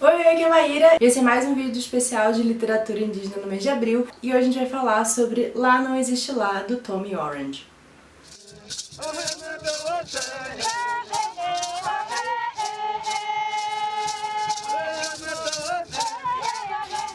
Oi, aqui é a Maíra. Esse é mais um vídeo especial de literatura indígena no mês de abril e hoje a gente vai falar sobre Lá Não Existe Lá, do Tommy Orange.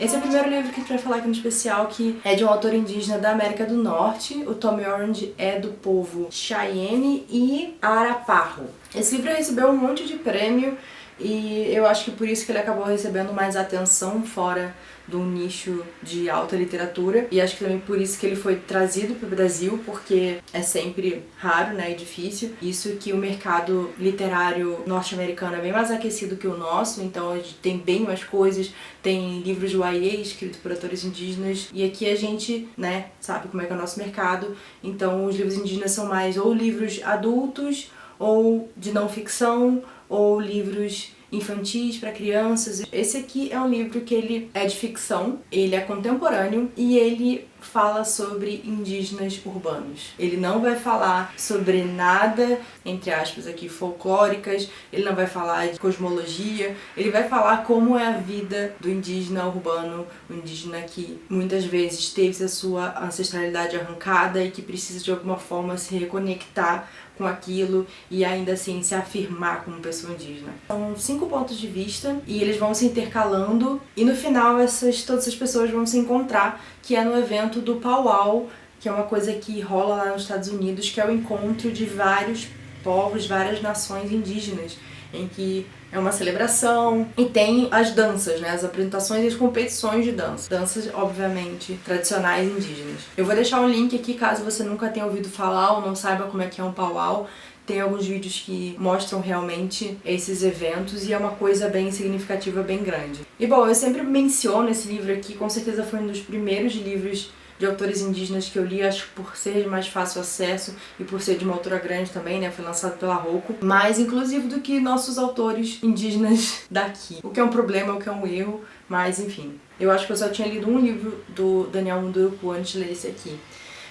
Esse é o primeiro livro que a gente vai falar aqui no especial, que é de um autor indígena da América do Norte. O Tommy Orange é do povo Cheyenne e Arapaho. Esse livro recebeu um monte de prêmio e eu acho que por isso que ele acabou recebendo mais atenção fora do nicho de alta literatura, e acho que também por isso que ele foi trazido para o Brasil, porque é sempre raro, né, e difícil. Isso que o mercado literário norte-americano é bem mais aquecido que o nosso, então a gente tem bem mais coisas, tem livros de YA escritos por autores indígenas, e aqui a gente, né, sabe como é que é o nosso mercado, então os livros indígenas são mais ou livros adultos, ou de não ficção, ou livros infantis para crianças. Esse aqui é um livro que ele é de ficção, ele é contemporâneo e ele fala sobre indígenas urbanos. Ele não vai falar sobre nada, entre aspas aqui, folclóricas, ele não vai falar de cosmologia, ele vai falar como é a vida do indígena urbano, o indígena que muitas vezes teve a sua ancestralidade arrancada e que precisa de alguma forma se reconectar com aquilo e ainda assim se afirmar como pessoa indígena. São 5 pontos de vista e eles vão se intercalando e no final todas essas pessoas vão se encontrar, que é no evento do Powwow, que é uma coisa que rola lá nos Estados Unidos, que é o encontro de vários povos, várias nações indígenas, em que é uma celebração e tem as danças, né, as apresentações e as competições de dança. Danças, obviamente, tradicionais indígenas. Eu vou deixar um link aqui caso você nunca tenha ouvido falar ou não saiba como é que é um powwow. Tem alguns vídeos que mostram realmente esses eventos e é uma coisa bem significativa, bem grande. E bom, eu sempre menciono esse livro aqui, com certeza foi um dos primeiros livros de autores indígenas que eu li, acho que por ser de mais fácil acesso e por ser de uma autora grande também, né, foi lançado pela Rocco, mais inclusive do que nossos autores indígenas daqui. O que é um problema, o que é um erro, mas enfim. Eu acho que eu só tinha lido um livro do Daniel Munduruku antes de ler esse aqui.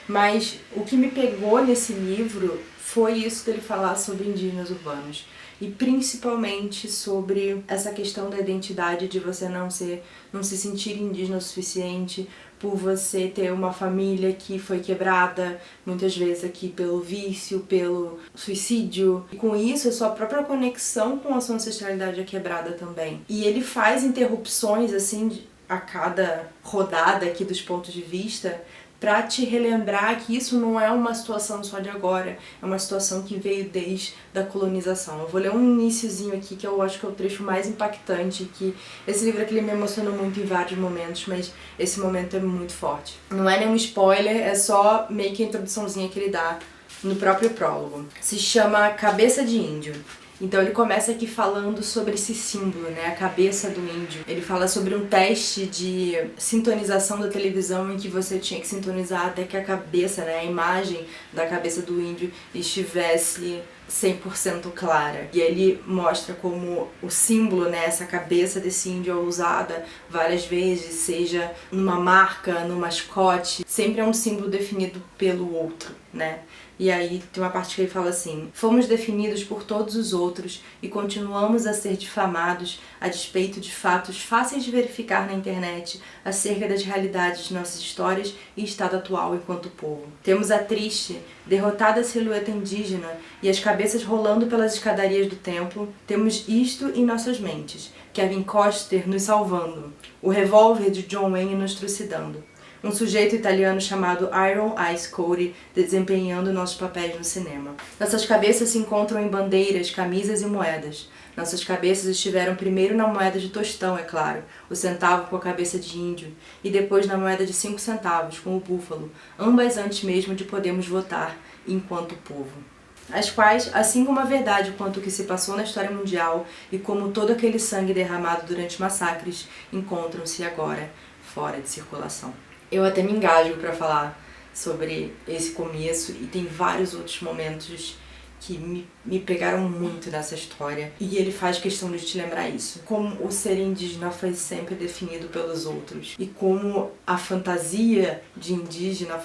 Mas o que me pegou nesse livro foi isso dele falar sobre indígenas urbanos. E principalmente sobre essa questão da identidade, de você não se sentir indígena o suficiente, por você ter uma família que foi quebrada, muitas vezes aqui pelo vício, pelo suicídio. E com isso, a sua própria conexão com a sua ancestralidade é quebrada também. E ele faz interrupções, assim, a cada rodada aqui dos pontos de vista, para te relembrar que isso não é uma situação só de agora, é uma situação que veio desde a colonização. Eu vou ler um iniciozinho aqui que eu acho que é o trecho mais impactante, que esse livro aqui ele me emocionou muito em vários momentos, mas esse momento é muito forte. Não é nenhum spoiler, é só meio que a introduçãozinha que ele dá no próprio prólogo. Se chama Cabeça de Índio. Então ele começa aqui falando sobre esse símbolo, né, a cabeça do índio. Ele fala sobre um teste de sintonização da televisão em que você tinha que sintonizar até que a cabeça, né, a imagem da cabeça do índio estivesse 100% clara. E ele mostra como o símbolo, né, essa cabeça desse índio é usada várias vezes, seja numa marca, no mascote, sempre é um símbolo definido pelo outro, né? E aí tem uma parte que ele fala assim: fomos definidos por todos os outros e continuamos a ser difamados a despeito de fatos fáceis de verificar na internet acerca das realidades de nossas histórias e estado atual enquanto povo. Temos a triste, derrotada silhueta indígena e as cabeças rolando pelas escadarias do templo. Temos isto em nossas mentes: Kevin Costner nos salvando, o revólver de John Wayne nos trucidando, um sujeito italiano chamado Iron Ice Cody desempenhando nossos papéis no cinema. Nossas cabeças se encontram em bandeiras, camisas e moedas. Nossas cabeças estiveram primeiro na moeda de tostão, é claro, o centavo com a cabeça de índio, e depois na moeda de 5 centavos, com o búfalo, ambas antes mesmo de podermos votar enquanto povo. As quais, assim como a verdade quanto o que se passou na história mundial e como todo aquele sangue derramado durante massacres, encontram-se agora fora de circulação. Eu até me engajo para falar sobre esse começo e tem vários outros momentos que me pegaram muito nessa história. E ele faz questão de te lembrar isso. Como o ser indígena foi sempre definido pelos outros. E como a fantasia de indígena,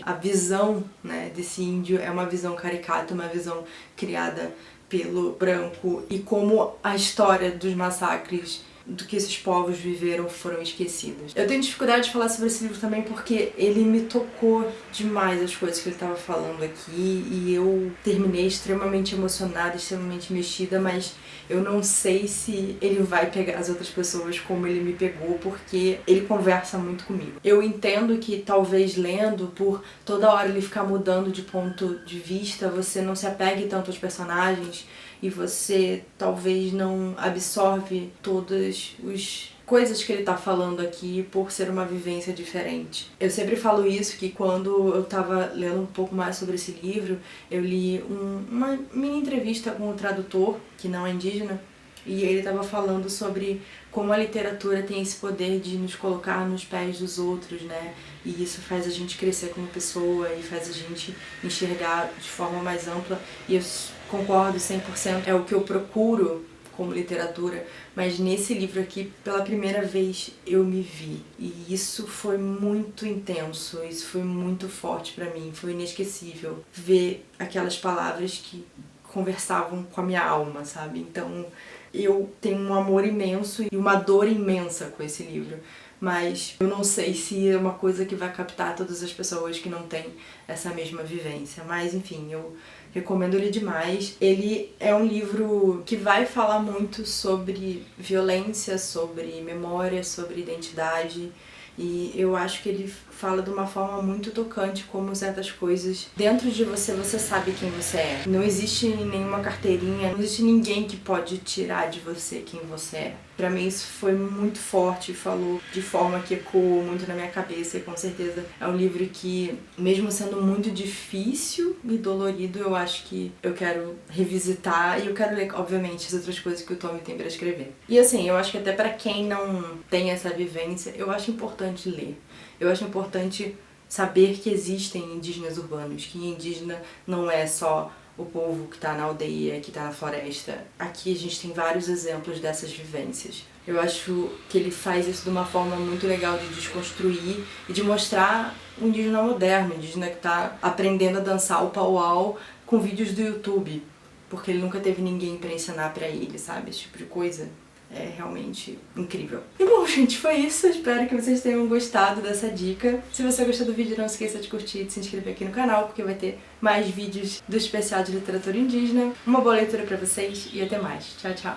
a visão, né, desse índio é uma visão caricata, uma visão criada pelo branco. E como a história dos massacres do que esses povos viveram foram esquecidas. Eu tenho dificuldade de falar sobre esse livro também porque ele me tocou demais as coisas que ele estava falando aqui e eu terminei extremamente emocionada, extremamente mexida, mas eu não sei se ele vai pegar as outras pessoas como ele me pegou, porque ele conversa muito comigo. Eu entendo que talvez lendo, por toda hora ele ficar mudando de ponto de vista, você não se apegue tanto aos personagens e você talvez não absorve todas as coisas que ele tá falando aqui por ser uma vivência diferente. Eu sempre falo isso, que quando eu tava lendo um pouco mais sobre esse livro, eu li uma mini entrevista com o tradutor, que não é indígena, e ele tava falando sobre como a literatura tem esse poder de nos colocar nos pés dos outros, né? E isso faz a gente crescer como pessoa e faz a gente enxergar de forma mais ampla. E eu concordo 100%, é o que eu procuro como literatura, mas nesse livro aqui, pela primeira vez, eu me vi. E isso foi muito intenso, isso foi muito forte pra mim, foi inesquecível. Ver aquelas palavras que conversavam com a minha alma, sabe? Então, eu tenho um amor imenso e uma dor imensa com esse livro. Mas eu não sei se é uma coisa que vai captar todas as pessoas que não têm essa mesma vivência. Mas, enfim, eu recomendo ele demais. Ele é um livro que vai falar muito sobre violência, sobre memória, sobre identidade. E eu acho que ele fala de uma forma muito tocante como certas coisas dentro de você, você sabe quem você é. Não existe nenhuma carteirinha, não existe ninguém que pode tirar de você quem você é. Pra mim isso foi muito forte, falou de forma que ecoou muito na minha cabeça e com certeza é um livro que, mesmo sendo muito difícil e dolorido, eu acho que eu quero revisitar e eu quero ler, obviamente, as outras coisas que o Tommy tem pra escrever. E assim, eu acho que até pra quem não tem essa vivência, eu acho importante ler. Eu acho importante saber que existem indígenas urbanos, que indígena não é só o povo que tá na aldeia, que tá na floresta. Aqui a gente tem vários exemplos dessas vivências. Eu acho que ele faz isso de uma forma muito legal de desconstruir e de mostrar um indígena moderno, um indígena que tá aprendendo a dançar o pauau com vídeos do YouTube, porque ele nunca teve ninguém pra ensinar pra ele, sabe? Esse tipo de coisa. É realmente incrível. E bom, gente, foi isso. Espero que vocês tenham gostado dessa dica. Se você gostou do vídeo, não esqueça de curtir e de se inscrever aqui no canal, porque vai ter mais vídeos do especial de literatura indígena. Uma boa leitura pra vocês e até mais. Tchau, tchau.